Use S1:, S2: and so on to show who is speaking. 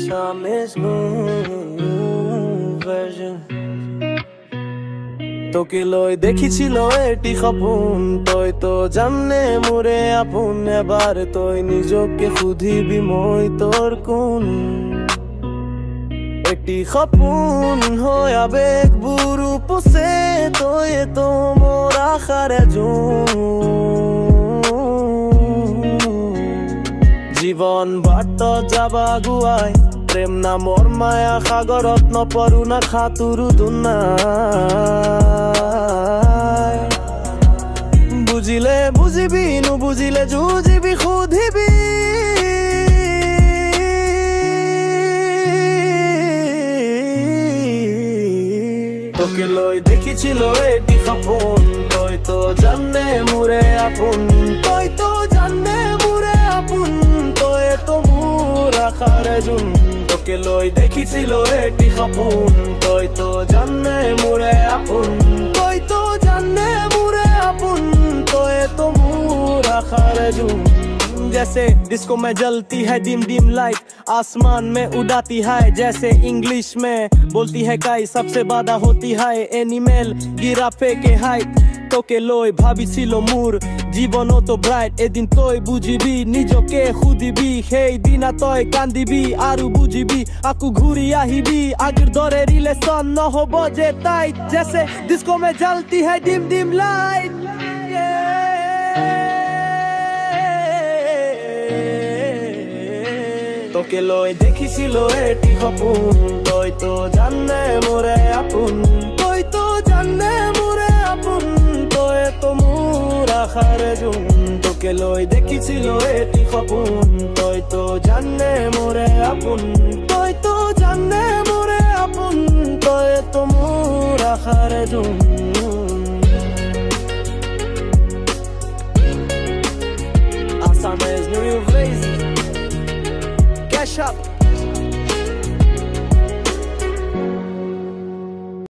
S1: Assamese version তোকে লই দেখিছিল এটি সপোন তই তো জানে মোরে আপোন এবাৰ তই নিজকে সুধিবি মই তোৰ কোন এটি সপোন হৈ আবেগবোৰ উপচে তই তো মোৰ আশাৰ জীৱন বাট যাবা গুৱাই প্ৰেম নামৰ মায়া সাগৰত নপৰো না খাতুৰু দুনাই বুজিলে বুজিবি নুবুজিলে যুঁজিবি সুধিবি তোকে লৈ দেখিছিল এটি সপোন তই তো জানে মোৰে আপোন তই তো জানে মোৰে আপোন তই তো মোৰ আশাৰ জোন তোকে লৈ দেখিছিল এটি সপোন তই তো জানে মোৰে আপোন তই তো জানে মোৰে আপোন তই তো মোৰ আশাৰ জোন जैसे डिस्को में जलती है डिम डिम लाइट आसमान में उड़ाती है जैसे इंग्लिश में बोलती है काई सबसे बाधा होती है एनिमल गिरा फेंके हाइट তোকে লৈ ভাবিছিল মোৰ জীৱনো তো ব্ৰাইট এদিন তই বুজিবি নিজকে সুধিবি সেই দিনা তই কান্দিবি আৰু বুজিবি আকু ঘূৰি আহিবি আগৰ দৰে ৰিলেশ্যন নহব যে টাইট जैसे डिस्को में जलती है डिम डिम लाइट তোকে লৈ দেখিছিল এটি সপোন তই তো জানে মোৰে আপোন তই তো জানে মোৰে আপোন তই তো মোৰ আশাৰ জোন তোকে লৈ দেখিছিল এটি সপোন তই তো জানে মোৰে আপোন তই তো জানে মোৰে আপোন তই তো মোৰ আশাৰ জোন Assamese New Blaze Cash up